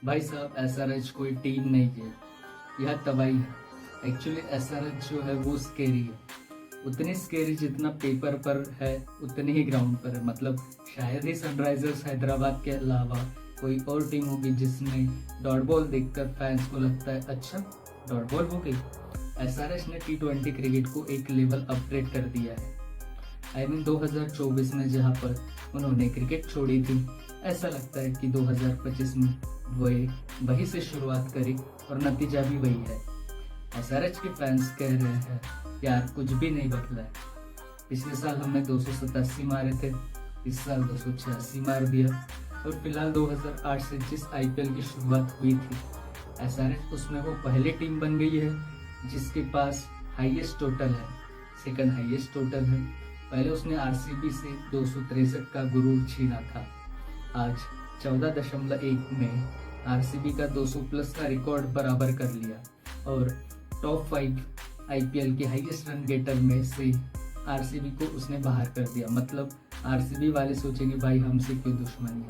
भाई साहब एसआरएच कोई टीम नहीं है, यह तबाही है। एक्चुअली एसआरएच जो है वो स्केरी है, उतनी स्केरी जितना पेपर पर है उतनी ही ग्राउंड पर है। मतलब शायद ही सनराइजर्स हैदराबाद के अलावा कोई और टीम होगी जिसमें डॉट बॉल देखकर फैंस को लगता है अच्छा डॉट बॉल हो गई। एसआरएच ने टी20 क्रिकेट को एक लेवल अपग्रेड कर दिया है। आई मीन 2024 में जहाँ पर उन्होंने क्रिकेट छोड़ी थी, ऐसा लगता है कि 2025 में वही से शुरुआत करी और नतीजा भी वही है। एसआरएच के फैंस कह रहे हैं यार कुछ भी नहीं बदला है। पिछले साल हमने 287 मारे थे, इस साल 286 मार दिया। और फिलहाल 2008 से जिस आईपीएल की शुरुआत हुई थी एसआरएच, उसमें वो पहली टीम बन गई है जिसके पास हाईएस्ट टोटल है, सेकंड हाईएस्ट टोटल है। पहले उसने आरसीबी से 263 का गुरूर छीना था। आज 14.1 में आरसीबी का 200 प्लस का रिकॉर्ड बराबर कर लिया और टॉप 5 आईपीएल के हाईएस्ट रन गेटर में से आरसीबी को उसने बाहर कर दिया। मतलब आरसीबी वाले सोचेंगे भाई हमसे क्यों दुश्मनी है,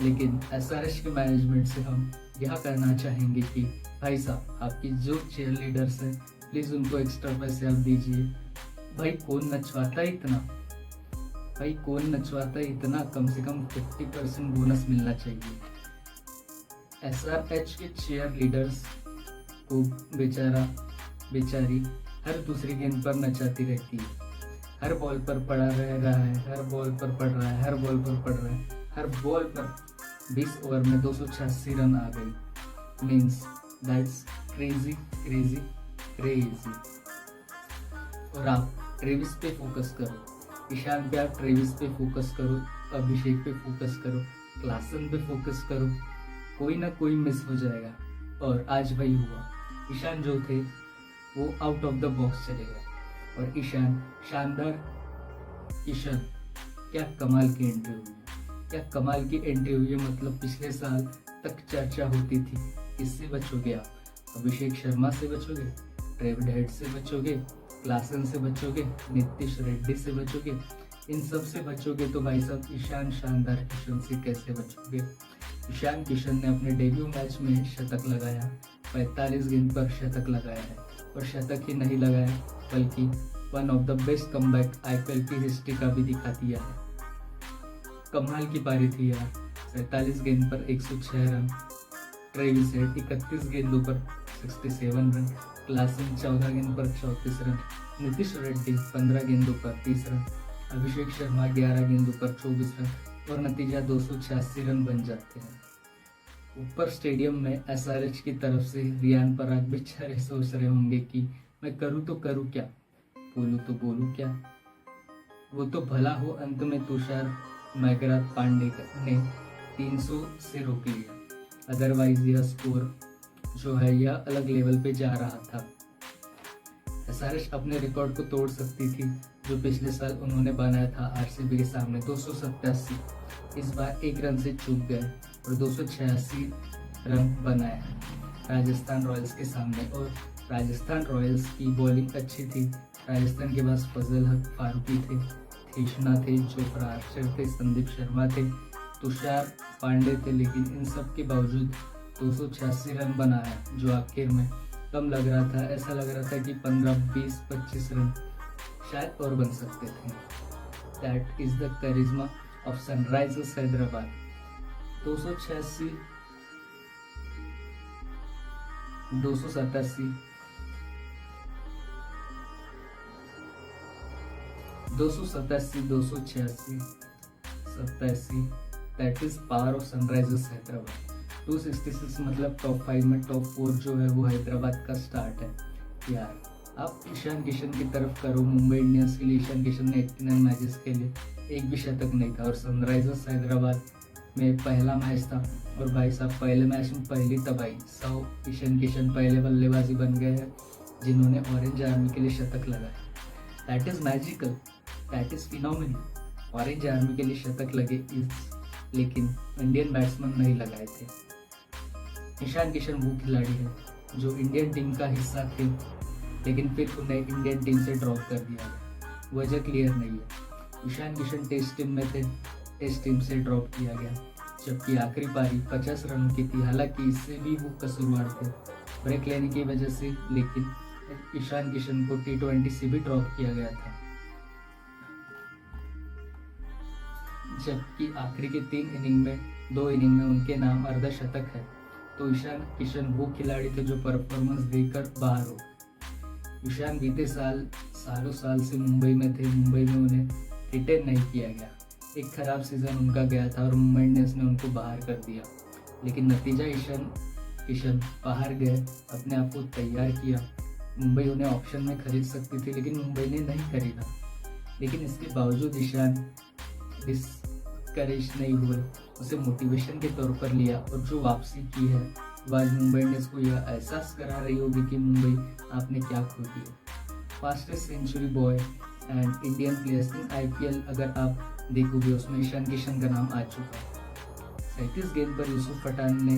लेकिन एसआरएच के मैनेजमेंट से हम यह कहना चाहेंगे कि भाई साहब आपकी जो चीयर लीडर्स हैं प्लीज़ उनको एक्स्ट्रा पैसे आप दीजिए। भाई कौन नचवाता है इतना, भाई कौन नचवाता है इतना, कम से कम 50% बोनस मिलना चाहिए। एसआरएच के चीयर लीडर्स को बेचारी हर दूसरी गेंद पर नचाती रहती है, हर बॉल पर पड़ा रह रहा है, हर बॉल पर पड़ रहा है, हर बॉल पर पड़ रहा है, हर बॉल पर 20 ओवर में 286 रन आ गई। Means that's crazy crazy crazy. और आप ट्रेविस पे फोकस करो, ईशान पे आप ट्रेविस पे फोकस करो, अभिषेक पे फोकस करो, क्लासन पे फोकस करो, कोई ना कोई मिस हो जाएगा। और आज वही हुआ, ईशान जो थे वो आउट ऑफ द बॉक्स चले गए और ईशान शानदार, ईशान क्या कमाल की एंट्री हुई, क्या कमाल की एंट्री हुई है। मतलब पिछले साल तक चर्चा होती थी किससे बचोगे आप, अभिषेक शर्मा से बचोगे, ट्रेविड हेड से बचोगे, क्लासन से बचोगे, नीतीश रेड्डी से बचोगे, इन सब से बचोगे तो भाई साहब ईशान शानदार किशन से कैसे बचोगे। ईशान किशन ने अपने डेब्यू मैच में शतक लगाया, 45 गेंद पर शतक लगाया है और शतक ही नहीं लगाया बल्कि one of the best comeback IPL की हिस्ट्री का भी दिखा दिया है। कमाल की पारी थी यार, 47 गेंद पर 106 रन, ट्रेविस हेड 31 गेंदों पर 67 रन, क्लासन 14 गेंद पर 34 रन, नीतीश रेड्डी 15 गेंदों पर 30 रन, अभिषेक शर्मा 11 गेंदों पर 24 रन और नतीजा 286 रन बन जाते हैं। ऊपर स्टेडियम में एसआरएच की तरफ से रियान पराग बेचारे सोच रहे होंगे कि मैं करूँ तो करूँ क्या, बोलूँ तो बोलूँ क्या। वो तो भला हो अंत में तुषार मैगराथ पांडे ने 300 से रोक लिया, अदरवाइज यह स्कोर जो है यह अलग लेवल पे जा रहा था। एसआरएच अपने रिकॉर्ड को तोड़ सकती थी जो पिछले साल उन्होंने बनाया था आरसीबी के सामने 287। इस बार एक रन से चूक गए और 286 रन बनाए राजस्थान रॉयल्स के सामने। और राजस्थान रॉयल्स की बॉलिंग अच्छी थी, राजस्थान के पास फजल हक फारूकी थे, थेशना थे, जोफ्रा आर्चर थे, संदीप शर्मा थे, तुषार पांडे थे, लेकिन इन सब के बावजूद 286 रन बनाया जो आखिर में कम लग रहा था। ऐसा लग रहा था कि 15, 20, 25 रन शायद और बन सकते थे। दैट इज द करिश्मा of Sunrisers Hyderabad. 286, 287, 287, 286, 87, that is power of Sunrisers Hyderabad. 266 मतलब टॉप 5 में टॉप 4 जो है वो हैदराबाद का स्टार्ट है यार। आप ईशान किशन की तरफ करो, मुंबई इंडियंस के लिए ईशान किशन ने 89 मैचेस खेले, एक भी शतक नहीं था। और सनराइजर्स हैदराबाद में पहला मैच था और भाई साहब पहले मैच में पहली तबाही। 100 ईशान किशन पहले बल्लेबाजी बन गए हैं जिन्होंने ऑरेंज आर्मी के लिए शतक लगाया। That is magical, that is phenomenal. Orange army के लिए शतक लगे लेकिन इंडियन बैट्समैन नहीं लगाए थे। ईशान किशन वो खिलाड़ी है जो इंडियन टीम का हिस्सा थे लेकिन फिर उन्हें इंडियन टीम से ड्रॉप कर दिया गया, वजह क्लियर नहीं है। ईशान किशन टेस्ट टीम में थे, टेस्ट टीम से ड्रॉप किया गया। जबकि आखिरी पारी 50 रनों की थी। हालांकि इससे भी वो कसूरवार थे ब्रेक लेने की वजह से, लेकिन ईशान किशन को T20 से भी ड्रॉप किया गया था। जबकि आखिरी के 3 इनिंग में 2 इनिंग में उनके नाम अर्धशतक है, तो ईशान किशन वो खिलाड़ी थे जो परफॉर्मेंस देकर बाहर हो। ईशान बीते सालों साल से मुंबई में थे। मुंबई में उन्हें रिटेन नहीं किया गया। एक खराब सीजन उनका गया था और मुंबई इंडियंस ने उनको बाहर कर दिया, लेकिन नतीजा ईशान किशन बाहर गए, अपने आप को तैयार किया। मुंबई उन्हें ऑप्शन में खरीद सकती थी, लेकिन मुंबई ने नहीं खरीदा। लेकिन इसके बावजूद ईशान डिस्करेज नहीं हुए, उसे मोटिवेशन के तौर पर लिया और जो वापसी की है वो आज मुंबई इंडियंस को यह एहसास करा रही होगी कि मुंबई आपने क्या खो दिया। Fastest century boy and Indian players in IPL अगर आप देखोगे उसमें ईशान किशन का नाम आ चुका है। 37 गेंद पर यूसुफ पठान ने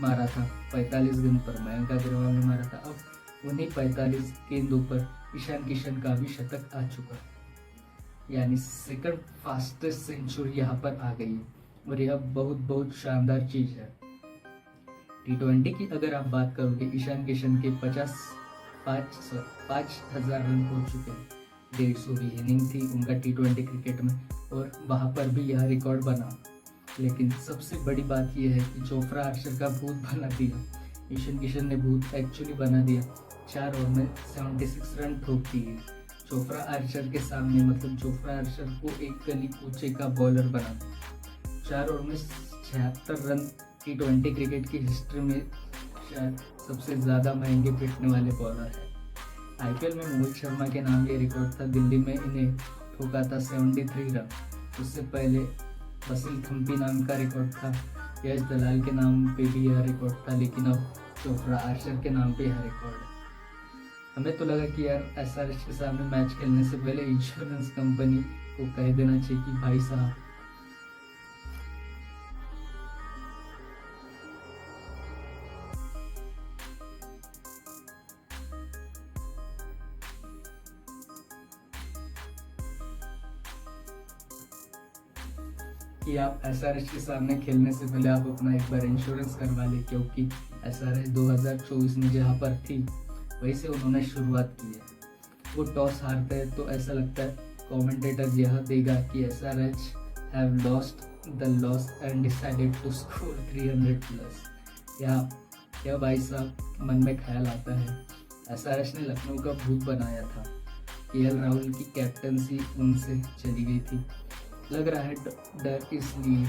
मारा था, 45 गेंद पर मयंक अग्रवाल ने मारा था। अब उन्हीं 45 गेंदों पर ईशान किशन का भी शतक आ चुका है, यानी सेकंड फास्टेस्ट सेंचुरी यहाँ पर आ गई है और यह बहुत शानदार चीज है। T20 की अगर आप बात करोगे, ईशान किशन के 5,000 रन हो चुके हैं। 150वीं इनिंग थी उनका T20 क्रिकेट में और वहाँ पर भी यह रिकॉर्ड बना। लेकिन सबसे बड़ी बात यह है कि जोफ्रा आर्चर का भूत बना दिया। ईशान किशन ने भूत एक्चुअली बना दिया। 4 ओवर में 76 रन ठोक दिए जोफ्रा आर्चर के सामने। मतलब जोफ्रा आर्चर को एक गली कूचे का बॉलर बना। 4 ओवर में 76 रन T20 क्रिकेट की हिस्ट्री में शायद सबसे ज़्यादा महंगे पिटने वाले बॉलर है। IPL में मोहित शर्मा के नाम ये रिकॉर्ड था। दिल्ली में इन्हें ठोका था 73 रन। उससे पहले बसिल थम्पी नाम का रिकॉर्ड था। यश दलाल के नाम पे भी यह रिकॉर्ड था, लेकिन अब जोफ्रा आर्चर के नाम पे यह रिकॉर्ड है। हमें तो लगा कि यार SRH के सामने मैच खेलने से पहले इंश्योरेंस कंपनी को कह देना चाहिए कि भाई साहब कि आप SRH के सामने खेलने से पहले आप अपना एक बार इंश्योरेंस करवा लें, क्योंकि SRH 2024 में जहाँ पर थी वहीं से उन्होंने शुरुआत की है। वो टॉस हारते हैं तो ऐसा लगता है कमेंटेटर यह देगा कि SRH have lost the loss and decided to score 300+। यह भाई साहब मन में ख्याल आता है। SRH ने लखनऊ का भूत बनाया था। KL राहुल की कैप्टनसी उनसे चली गई थी। लग रहा है डर इसलिए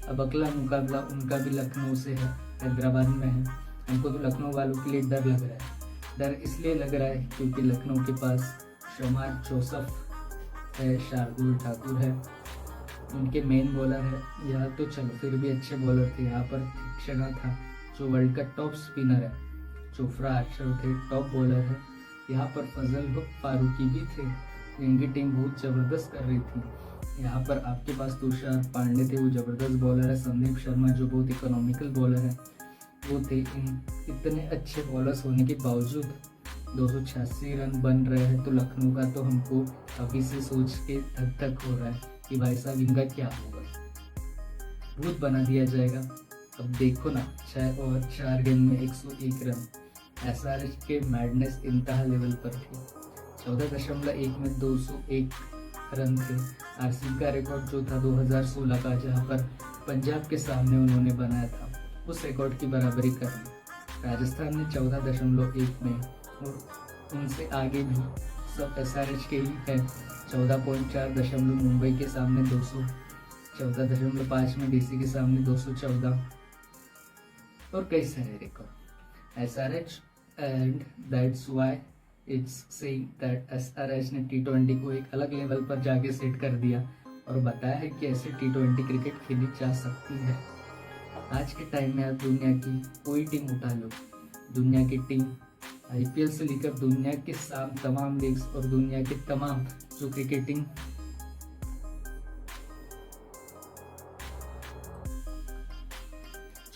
अब अगला मुकाबला उनका भी लखनऊ से है, हैदराबाद में है। हमको तो लखनऊ वालों के लिए डर लग रहा है। डर इसलिए लग रहा है क्योंकि लखनऊ के पास शमार जोसफ है, शार्दुल ठाकुर है, उनके मेन बॉलर है। यह तो चलो फिर भी अच्छे बॉलर थे। यहाँ पर तीक्षणा था जो वर्ल्ड का टॉप स्पिनर है। जोफ्रा आर्चर थे, टॉप बॉलर है। यहाँ पर फजल फारूकी भी थे, इनकी टीम बहुत ज़बरदस्त कर रही थी। यहाँ पर आपके पास तुषार पांडे थे, वो ज़बरदस्त बॉलर है। संदीप शर्मा जो बहुत इकोनॉमिकल बॉलर है वो थे। इन इतने अच्छे बॉलर्स होने के बावजूद 286 रन बन रहे हैं, तो लखनऊ का तो हमको अभी से सोच के धक धक हो रहा है कि भाई साहब इनका क्या होगा। भूत बना दिया जाएगा। अब देखो ना, 6 ओवर 4 गेंद में 101 रन। SRH के मैडनेस इंतहा लेवल पर थी। 14.1 में 201 रन थे। RCB का रिकॉर्ड जो था 2016 का, जहां पर पंजाब के सामने उन्होंने बनाया था, उस रिकॉर्ड की बराबरी करनी। राजस्थान ने 14.1 में, और उनसे आगे भी सब SRH के ही है। 14.4 मुंबई के सामने 200, 14.5 में DC के सामने 214 और कई सारे record. SRH and that's why it's saying that SRH ने T20 को एक अलग लेवल पर जाके सेट कर दिया और बताया है कि ऐसे T20 क्रिकेट खेली जा सकती है। आज के टाइम में आप दुनिया की कोई टीम उठा लो, दुनिया की टीम IPL से लेकर दुनिया के तमाम लीग्स और दुनिया के तमाम जो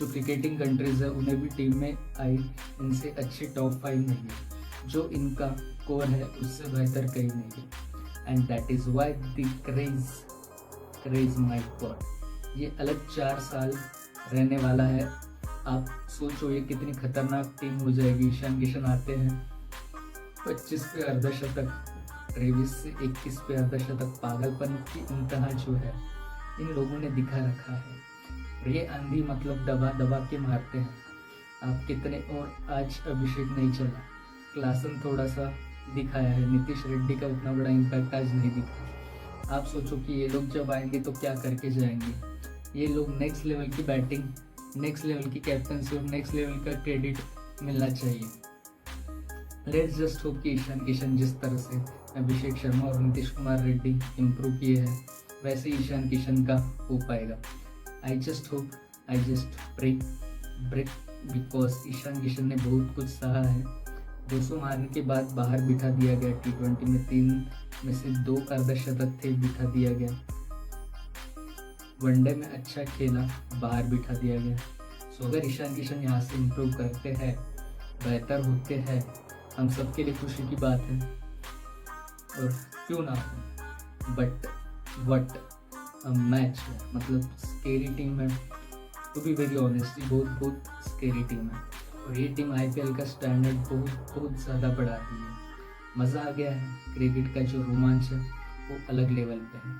क्रिकेटिंग कंट्रीज है, उन्हें भी टीम में आई इनसे अच्छे टॉप 5 नहीं है। जो इनका कोर है उससे बेहतर कहीं नहीं है। And that is why the craze my God. ये अलग 4 साल रहने वाला है। आप सोचो ये कितनी खतरनाक टीम हो जाएगी। ईशान किशन आते हैं 25 पे अर्धशतक, ट्रेविस से 21 पे अर्धशतक। पागलपन की इंतहा जो है इन लोगों ने दिखा रखा है। ये आंधी मतलब दबा दबा के मारते हैं। आप कितने, और आज अभिषेक नहीं चला, क्लासन थोड़ा सा दिखाया है, नीतीश रेड्डी का उतना बड़ा इम्पैक्ट आज नहीं दिखा। आप सोचो कि ये लोग जब आएंगे तो क्या करके जाएंगे। ये लोग नेक्स्ट लेवल की बैटिंग, नेक्स्ट लेवल की कैप्टनसी और नेक्स्ट लेवल का क्रेडिट मिलना चाहिए। लेट्स जस्ट होप कि ईशान किशन जिस तरह से अभिषेक शर्मा और नीतीश कुमार रेड्डी इम्प्रूव किए हैं वैसे ईशान किशन का हो पाएगा। I just hope, I just pray because Ishan Kishan ने बहुत कुछ सहा है। 200 मारने के बाद बाहर बिठा दिया गया। T20 में 3 में से 2 अर्धशतक थे, बिठा दिया गया। वनडे में अच्छा खेला, बाहर बिठा दिया गया। सो अगर ईशान किशन यहाँ से इम्प्रूव करते हैं, बेहतर होते हैं, हम सबके लिए खुशी की बात है। और क्यों ना हो, बट वट अ मैच है, मतलब स्केरी टीम है। टू बी वेरी ऑनेस्ट, बहुत स्केरी टीम है। और ये टीम IPL का स्टैंडर्ड बहुत ज़्यादा बढ़ा रही है। मज़ा आ गया है। क्रिकेट का जो रोमांच है वो अलग लेवल पे है।